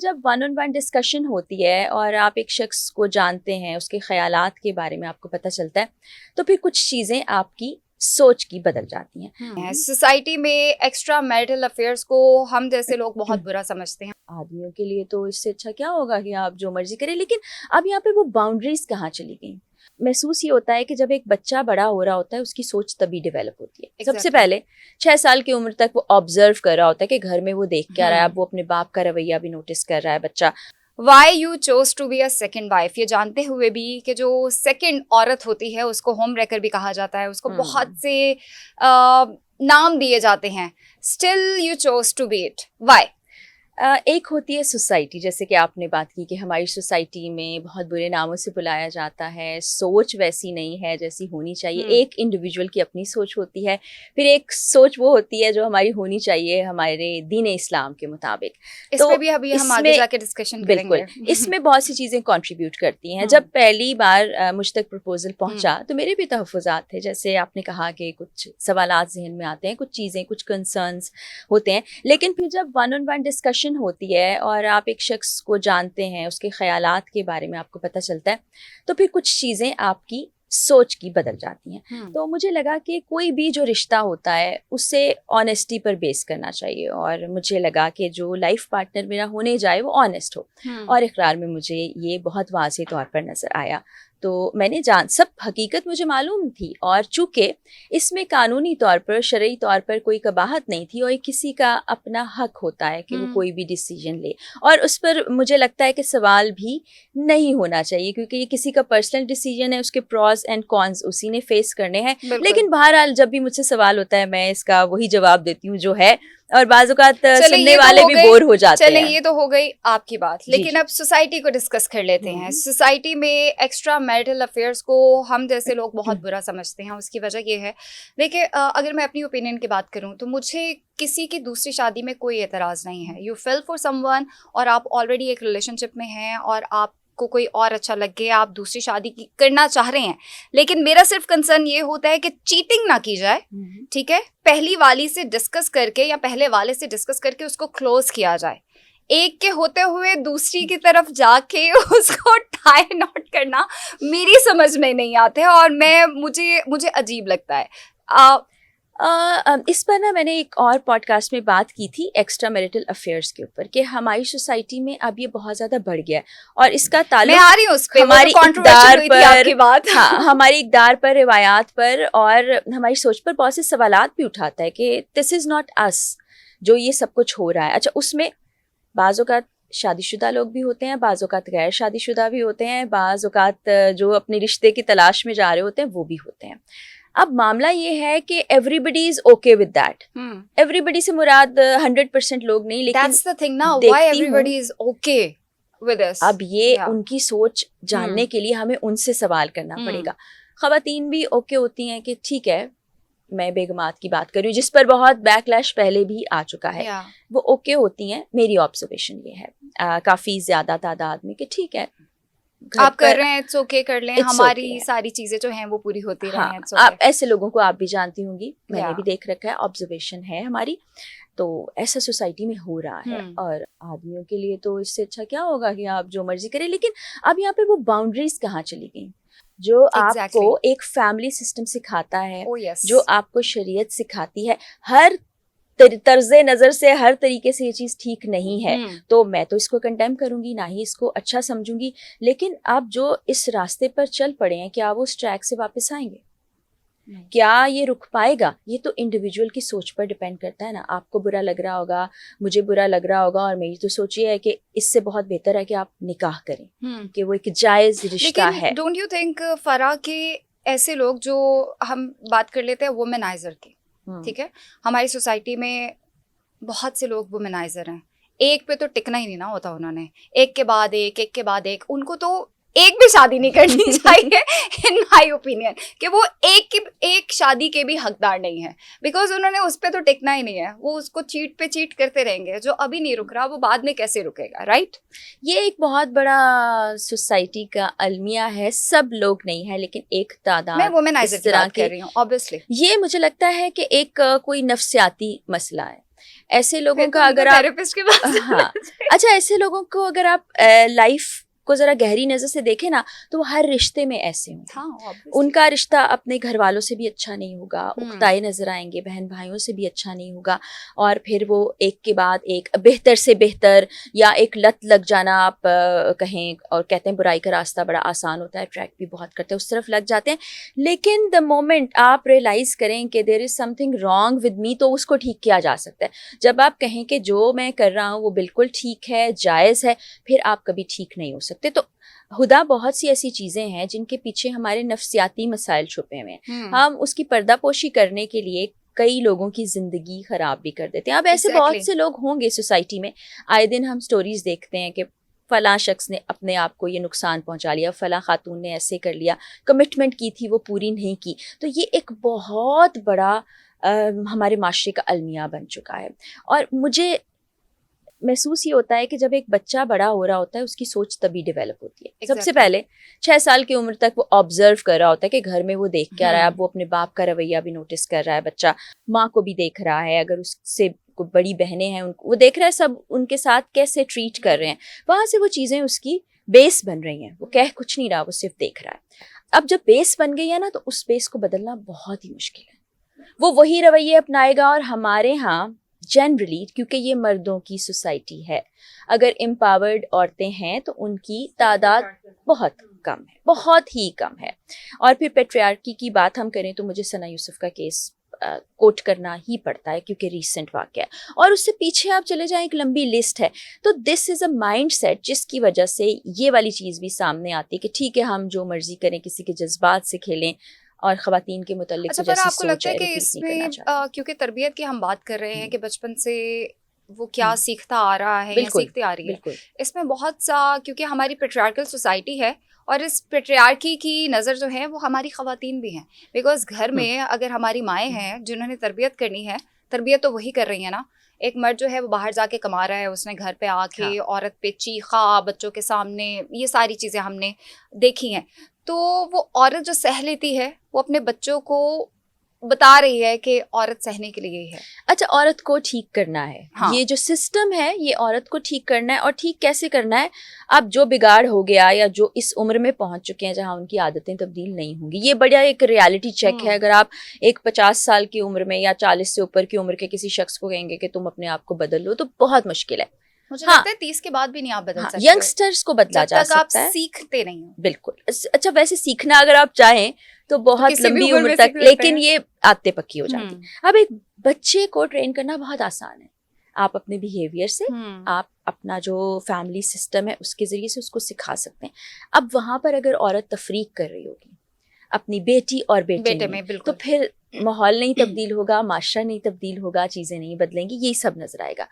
جب one on one discussion ہوتی ہے اور آپ ایک شخص کو جانتے ہیں, اس کے خیالات کے بارے میں آپ کو پتہ چلتا ہے, تو پھر کچھ چیزیں آپ کی سوچ کی بدل جاتی ہیں. سوسائٹی میں ایکسٹرا میرٹل افیئرس کو ہم جیسے لوگ بہت برا سمجھتے ہیں. آدمیوں کے لیے تو اس سے اچھا کیا ہوگا کہ آپ جو مرضی کریں, لیکن اب یہاں پہ وہ باؤنڈریز کہاں چلی گئیں. محسوس یہ ہوتا ہے کہ جب ایک بچہ بڑا ہو رہا ہوتا ہے اس کی سوچ تبھی ڈیولپ ہوتی ہے. سب سے پہلے 6 سال کی عمر تک وہ آبزرو کر رہا ہوتا ہے کہ گھر میں وہ دیکھ کے آ رہا ہے. اب وہ اپنے باپ کا رویہ بھی نوٹس کر رہا ہے بچہ. Why you choose to be a second wife, یہ جانتے ہوئے بھی کہ جو سیکنڈ عورت ہوتی ہے اس کو ہوم ریکر بھی کہا جاتا ہے, اس کو بہت سے نام دیے جاتے ہیں, still you choose to be it, why? ایک ہوتی ہے سوسائٹی, جیسے کہ آپ نے بات کی کہ ہماری سوسائٹی میں بہت برے ناموں سے بلایا جاتا ہے, سوچ ویسی نہیں ہے جیسی ہونی چاہیے. ایک انڈیویجول کی اپنی سوچ ہوتی ہے, پھر ایک سوچ وہ ہوتی ہے جو ہماری ہونی چاہیے ہمارے دین اسلام کے مطابق. اس پہ بھی ابھی ہم آگے جا کے ڈسکشن کریں گے. بالکل, اس میں بہت سی چیزیں کنٹریبیوٹ کرتی ہیں. جب پہلی بار مجھ تک پرپوزل پہنچا تو میرے بھی تحفظات تھے, جیسے آپ نے کہا کہ کچھ سوالات ذہن میں آتے ہیں, کچھ چیزیں, کچھ کنسرنس ہوتے ہیں. لیکن پھر جب ون آن ون ڈسکشن ہوتی ہے اور آپ ایک شخص کو جانتے ہیں, اس کے خیالات کے بارے میں آپ کو پتہ چلتا ہے, تو پھر کچھ چیزیں آپ کی سوچ کی بدل جاتی ہیں. تو مجھے لگا کہ کوئی بھی جو رشتہ ہوتا ہے اسے آنیسٹی پر بیس کرنا چاہیے, اور مجھے لگا کہ جو لائف پارٹنر میرا ہونے جائے وہ آنیسٹ ہو. اور اقرار میں مجھے یہ بہت واضح طور پر نظر آیا. تو میں نے سب حقیقت مجھے معلوم تھی, اور چونکہ اس میں قانونی طور پر, شرعی طور پر کوئی قباحت نہیں تھی, اور کسی کا اپنا حق ہوتا ہے کہ وہ کوئی بھی ڈیسیجن لے, اور اس پر مجھے لگتا ہے کہ سوال بھی نہیں ہونا چاہیے, کیونکہ یہ کسی کا پرسنل ڈیسیجن ہے, اس کے پروز اینڈ کونز اسی نے فیس کرنے ہیں. لیکن بہرحال جب بھی مجھ سے سوال ہوتا ہے میں اس کا وہی جواب دیتی ہوں جو ہے, اور بعض اوقات سننے والے بھی بور ہو جاتے ہیں. چلیں یہ تو ہو گئی آپ کی بات, لیکن اب سوسائٹی کو ڈسکس کر لیتے ہیں. سوسائٹی میں ایکسٹرا میرٹل افیئرس کو ہم جیسے لوگ بہت برا سمجھتے ہیں. اس کی وجہ یہ ہے, دیکھیں اگر میں اپنی اوپینین کی بات کروں تو مجھے کسی کی دوسری شادی میں کوئی اعتراض نہیں ہے. You fell for someone, اور آپ آلریڈی ایک ریلیشن شپ میں ہیں, اور آپ کو کوئی اور اچھا لگ گیا, آپ دوسری شادی کرنا چاہ رہے ہیں. لیکن میرا صرف کنسرن یہ ہوتا ہے کہ چیٹنگ نہ کی جائے, ٹھیک ہے, پہلی والی سے ڈسکس کر کے یا پہلے والے سے ڈسکس کر کے اس کو کلوز کیا جائے. ایک کے ہوتے ہوئے دوسری کی طرف جا کے اس کو ٹائی ناٹ کرنا میری سمجھ میں نہیں آتے, اور مجھے عجیب لگتا ہے. اس پر نا میں نے ایک اور پوڈ کاسٹ میں بات کی تھی ایکسٹرا میرٹل افیئرس کے اوپر, کہ ہماری سوسائٹی میں اب یہ بہت زیادہ بڑھ گیا ہے, اور اس کا تعلق ہماری اقدار پر, ہماری اقدار پر, روایات پر, اور ہماری سوچ پر بہت سے سوالات بھی اٹھاتا ہے کہ دس از ناٹ اس, جو یہ سب کچھ ہو رہا ہے. اچھا, اس میں بعض اوقات شادی شدہ لوگ بھی ہوتے ہیں, بعض اوقات غیر شادی شدہ بھی ہوتے ہیں, بعض اوقات جو اپنے رشتے کی تلاش میں جا رہے ہوتے ہیں وہ بھی ہوتے ہیں. اب معاملہ یہ ہے کہ everybody is okay with that. Everybody سے مراد 100% لوگ نہیں, لیکن اب یہ ان کی سوچ جاننے کے لیے ہمیں ان سے سوال کرنا پڑے گا. خواتین بھی اوکے ہوتی ہیں کہ ٹھیک ہے, میں بیگمات کی بات کر رہی ہوں جس پر بہت بیک لیش پہلے بھی آ چکا ہے, وہ اوکے ہوتی ہیں. میری آبزرویشن یہ ہے کافی زیادہ تعداد میں کہ ٹھیک ہے آپ کر رہے ہیں, اٹس اوکے, کر لیں, ہماری ساری چیزیں جو ہیں وہ پوری ہوتی رہیں. آپ ایسے لوگوں کو آپ بھی جانتی ہوں گی, میں نے بھی دیکھ رکھا ہے, آبزرویشن ہے ہماری. تو ایسا سوسائٹی میں ہو رہا ہے, اور آدمیوں کے لیے تو اس سے اچھا کیا ہوگا کہ آپ جو مرضی کریں. لیکن اب یہاں پہ وہ باؤنڈریز کہاں چلی گئیں جو آپ کو ایک فیملی سسٹم سکھاتا ہے, جو آپ کو شریعت سکھاتی ہے. ہر طرز نظر سے, ہر طریقے سے یہ چیز ٹھیک نہیں ہے, تو میں تو اس کو کنڈیم کروں گی, نہ ہی اس کو اچھا سمجھوں گی. لیکن آپ جو اس راستے پر چل پڑے ہیں, کیا وہ اس ٹریک سے واپس آئیں گے؟ کیا یہ رک پائے گا؟ یہ تو انڈیویجول کی سوچ پر ڈیپینڈ کرتا ہے نا. آپ کو برا لگ رہا ہوگا, مجھے برا لگ رہا ہوگا, اور میری تو سوچ یہ ہے کہ اس سے بہت بہتر ہے کہ آپ نکاح کریں, کہ وہ ایک جائز رشتہ ہے. ڈونٹ یو تھنک فرا کہ ایسے لوگ جو ہم بات کر لیتے ہیں وومنائزر کی, ٹھیک ہے, ہماری سوسائٹی میں بہت سے لوگ وومنائزر ہیں. ایک پہ تو ٹکنا ہی نہیں نا ہوتا, انہوں نے ایک کے بعد ایک, ایک کے بعد ایک. ان کو تو ایک بھی شادی نہیں کرنی چاہیے ان مائی اوپینین, کہ وہ ایک شادی کے بھی حقدار نہیں ہے, بیکاز انہوں نے اس پہ تو ٹکنا ہی نہیں ہے. وہ اس کو چیٹ پہ چیٹ کرتے رہیں گے. جو ابھی نہیں رک رہا وہ بعد میں کیسے رکے گا, رائٹ؟ یہ ایک بہت بڑا سوسائٹی کا المیہ ہے, سب لوگ نہیں ہے لیکن ایک تعداد. میں وومنائزر کی بات کر رہی ہوں, obviously. یہ مجھے لگتا ہے کہ ایک کوئی نفسیاتی مسئلہ ہے. ایسے لوگوں کا اگر آپ تھراپسٹ کے پاس ہاں اچھا ایسے لوگوں کو اگر آپ لائف کو ذرا گہری نظر سے دیکھیں نا تو وہ ہر رشتے میں ایسے ہوں گے. ان کا رشتہ اپنے گھر والوں سے بھی اچھا نہیں ہوگا, اکتائے نظر آئیں گے, بہن بھائیوں سے بھی اچھا نہیں ہوگا, اور پھر وہ ایک کے بعد ایک بہتر سے بہتر یا ایک لت لگ جانا آپ کہیں, اور کہتے ہیں برائی کا راستہ بڑا آسان ہوتا ہے, ٹریک بھی بہت کرتے ہیں, اس طرف لگ جاتے ہیں. لیکن دا مومنٹ آپ ریئلائز کریں کہ there is something wrong with me تو اس کو ٹھیک کیا جا سکتا ہے. جب آپ کہیں کہ جو میں کر رہا ہوں وہ بالکل ٹھیک ہے, جائز ہے, پھر آپ کبھی ٹھیک نہیں ہو سکتے. تو ہدا بہت سی ایسی چیزیں ہیں جن کے پیچھے ہمارے نفسیاتی مسائل چھپے ہوئے ہیں. ہم اس کی پردہ پوشی کرنے کے لیے کئی لوگوں کی زندگی خراب بھی کر دیتے ہیں. اب ایسے بہت سے لوگ ہوں گے سوسائٹی میں, آئے دن ہم سٹوریز دیکھتے ہیں کہ فلاں شخص نے اپنے آپ کو یہ نقصان پہنچا لیا, فلاں خاتون نے ایسے کر لیا, کمٹمنٹ کی تھی وہ پوری نہیں کی. تو یہ ایک بہت بڑا ہمارے معاشرے کا المیہ بن چکا ہے. اور مجھے محسوس یہ ہوتا ہے کہ جب ایک بچہ بڑا ہو رہا ہوتا ہے اس کی سوچ تبھی ڈیولپ ہوتی ہے. سب سے پہلے 6 سال کی عمر تک وہ آبزرو کر رہا ہوتا ہے کہ گھر میں وہ دیکھ کے آ رہا ہے. اب وہ اپنے باپ کا رویہ بھی نوٹس کر رہا ہے, بچہ ماں کو بھی دیکھ رہا ہے, اگر اس سے بڑی بہنیں ہیں وہ دیکھ رہا ہے سب ان کے ساتھ کیسے ٹریٹ کر رہے ہیں. وہاں سے وہ چیزیں اس کی بیس بن رہی ہیں. وہ کہہ کچھ نہیں رہا, وہ صرف دیکھ رہا ہے. اب جب بیس بن گئی ہے نا تو اس بیس کو بدلنا بہت ہی مشکل ہے. وہ وہی رویے اپنائے گا. اور ہمارے ہاں جنرلی کیونکہ یہ مردوں کی سوسائٹی ہے, اگر امپاورڈ عورتیں ہیں تو ان کی تعداد بہت کم ہے, بہت ہی کم ہے. اور پھر پیٹریارکی کی بات ہم کریں تو مجھے ثنا یوسف کا کیس کوٹ کرنا ہی پڑتا ہے کیونکہ ریسنٹ واقعہ ہے, اور اس سے پیچھے آپ چلے جائیں ایک لمبی لسٹ ہے. تو دس از اے مائنڈ سیٹ جس کی وجہ سے یہ والی چیز بھی سامنے آتی ہے کہ ٹھیک ہے ہم جو مرضی کریں, کسی کے جذبات سے کھیلیں, اور خواتین کے متعلق اچھا, پر آپ کو لگتا ہے کہ اس میں کیونکہ تربیت کی ہم بات کر رہے ہیں کہ بچپن سے وہ کیا سیکھتا آ رہا ہے یا سیکھتے آ رہی ہے, اس میں بہت سا کیونکہ ہماری پیٹریارکل سوسائٹی ہے, اور اس پیٹریارکی کی نظر جو ہے وہ ہماری خواتین بھی ہیں. بیکاز گھر میں اگر ہماری مائیں ہیں جنہوں نے تربیت کرنی ہے, تربیت تو وہی کر رہی ہیں نا. ایک مرد جو ہے وہ باہر جا کے کما رہا ہے, اس نے گھر پہ آ کے عورت پہ چیخا بچوں کے سامنے, یہ ساری چیزیں ہم نے دیکھی ہیں. تو وہ عورت جو سہ لیتی ہے وہ اپنے بچوں کو بتا رہی ہے کہ عورت سہنے کے لیے ہی ہے. اچھا, عورت کو ٹھیک کرنا ہے, یہ جو سسٹم ہے یہ عورت کو ٹھیک کرنا ہے. اور ٹھیک کیسے کرنا ہے؟ اب جو بگاڑ ہو گیا یا جو اس عمر میں پہنچ چکے ہیں جہاں ان کی عادتیں تبدیل نہیں ہوں گی, یہ بڑا ایک ریالٹی چیک ہے. اگر آپ ایک 50 سال کی عمر میں یا 40 سے اوپر کی عمر کے کسی شخص کو کہیں گے کہ تم اپنے آپ کو بدل لو تو بہت مشکل ہے. مجھے لگتا ہے 30 کے بعد بھی نہیں آپ بدل سکتے. ینگسٹرز کو بدلا جا سکتا ہے, آپ سیکھتے نہیں ہو. بالکل. اچھا, ویسے سیکھنا اگر آپ چاہیں تو بہت لمبی عمر تک, لیکن یہ عادتیں پکی ہو جاتی. اب ایک بچے کو ٹرین کرنا بہت آسان ہے. آپ اپنے بیہیویئر سے, آپ اپنا جو فیملی سسٹم ہے اس کے ذریعے سے اس کو سکھا سکتے ہیں. اب وہاں پر اگر عورت تفریق کر رہی ہوگی اپنی بیٹی اور بیٹے میں, تو پھر ماحول نہیں تبدیل ہوگا, معاشرہ نہیں تبدیل ہوگا, چیزیں نہیں بدلیں گی, یہی سب نظر آئے گا.